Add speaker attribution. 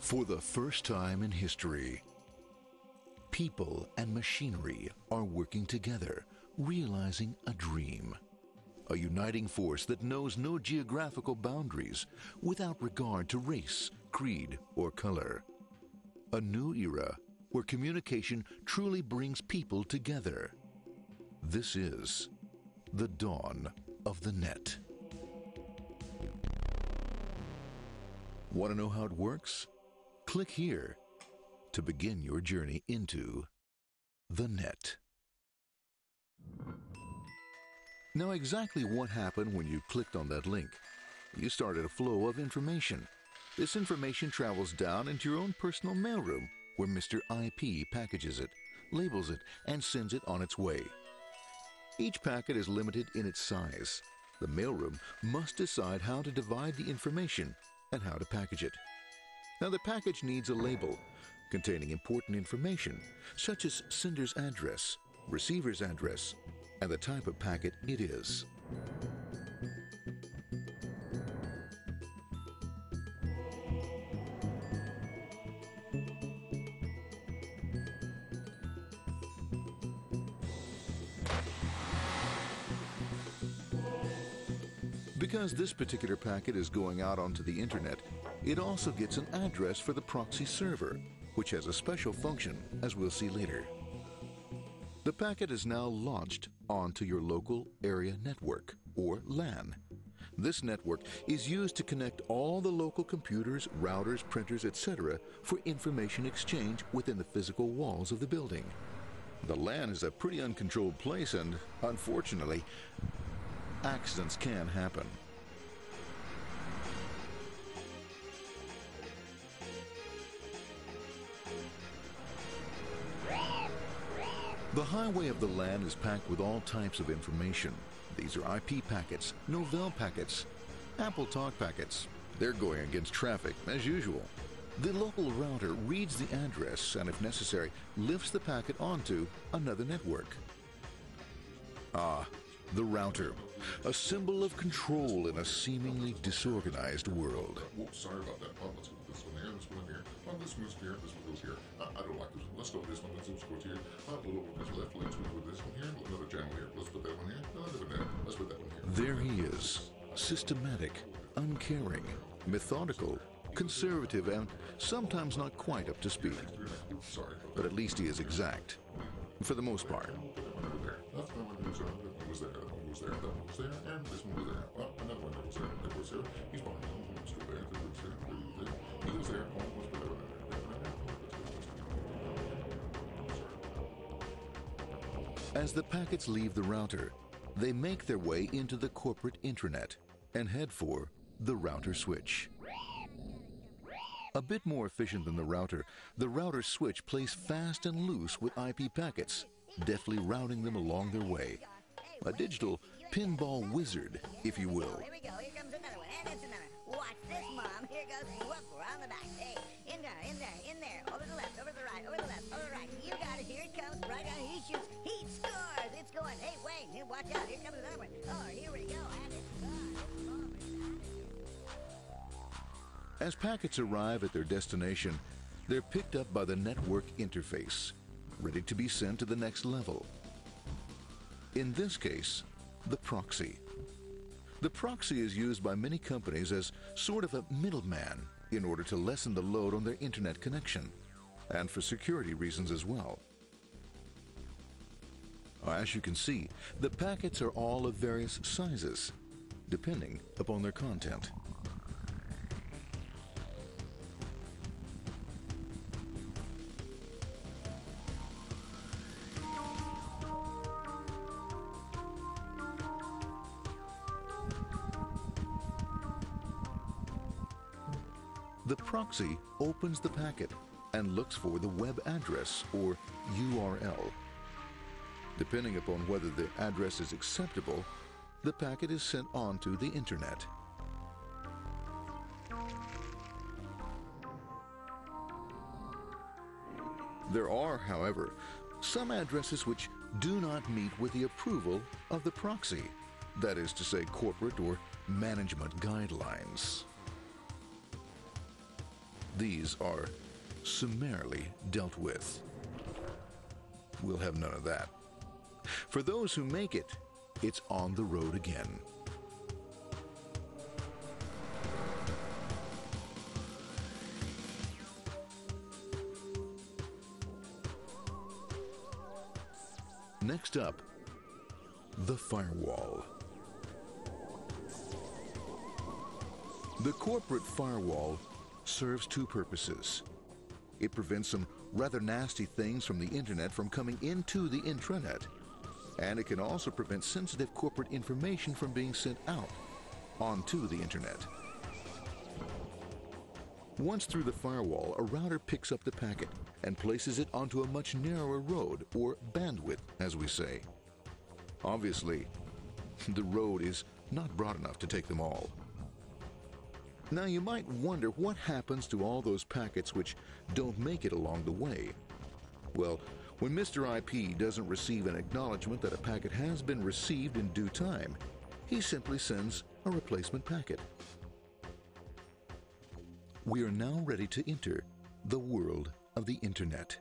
Speaker 1: For the first time in history, people and machinery are working together, realizing a dream. A uniting force that knows no geographical boundaries without regard to race, creed, or color. A new era where communication truly brings people together. This is the dawn of the net. Want to know how it works? Click here to begin your journey into the net. Now, exactly what happened when you clicked on that link? You started a flow of information. This information travels down into your own personal mailroom, where Mr. IP packages it, labels it, and sends it on its way. Each packet is limited in its size. The mailroom must decide how to divide the information and how to package it. Now, the package needs a label containing important information, such as sender's address, receiver's address, and the type of packet it is. Because this particular packet is going out onto the Internet, it also gets an address for the proxy server, which has a special function, as we'll see later. The packet is now launched onto your local area network, or LAN. This network is used to connect all the local computers, routers, printers, etc. for information exchange within the physical walls of the building. The LAN is a pretty uncontrolled place, and unfortunately, accidents can happen. The highway of the LAN is packed with all types of information. These are IP packets, Novell packets, Apple Talk packets. They're going against traffic, as usual. The local router reads the address and, if necessary, lifts the packet onto another network. The router, a symbol of control in a seemingly disorganized world.
Speaker 2: Sorry about that. Let's go with this one here, this one here. This one goes here, this one goes here. I don't like this one. Let's go with this one. Let's go here. Little one goes left. Let's go with this one here. Another channel here. Let's put that one here. Another one there. Let's put that one here.
Speaker 1: There he is, systematic, uncaring, methodical, conservative, and sometimes not quite up to speed.
Speaker 2: Sorry.
Speaker 1: But at least he is exact, for the most part.
Speaker 2: That's the one that goes there. That one goes there. That one goes there. That one goes there. And this one goes there. Another one that goes there. That goes there. He's behind. Let's go there. That goes there. He goes there. Let's put that one there.
Speaker 1: As the packets leave the router, they make their way into the corporate intranet and head for the router switch. A bit more efficient than the router switch plays fast and loose with IP packets, deftly routing them along their way. A digital pinball wizard, if you will.
Speaker 3: Here we go. Here comes another one. And it's another. Watch this, Mom. Here goes. Whoop, we're on the back. Hey, in there, in there, in there. Over the left, over the right, over the left, over the right. You got it. Here it comes. Right on. He shoots. He scores. It's going. Hey, Wayne. Here, watch out. Here comes another one. Oh, here we go. And it's gone.
Speaker 1: As packets arrive at their destination, they're picked up by the network interface, ready to be sent to the next level. In this case, the proxy. The proxy is used by many companies as sort of a middleman in order to lessen the load on their internet connection, and for security reasons as well. As you can see, the packets are all of various sizes, depending upon their content. The proxy opens the packet and looks for the web address, or URL. Depending upon whether the address is acceptable, the packet is sent onto the Internet. There are, however, some addresses which do not meet with the approval of the proxy, that is to say, corporate or management guidelines. these are summarily dealt with. We'll have none of that. For those who make it, it's on the road again. Next up, the firewall. The corporate firewall serves two purposes. It prevents some rather nasty things from the Internet from coming into the intranet, and it can also prevent sensitive corporate information from being sent out onto the Internet. Once through the firewall, a router picks up the packet and places it onto a much narrower road, or bandwidth, as we say. Obviously, the road is not broad enough to take them all. Now you might wonder what happens to all those packets which don't make it along the way. Well, when Mr. IP doesn't receive an acknowledgement that a packet has been received in due time, he simply sends a replacement packet. We are now ready to enter the world of the Internet.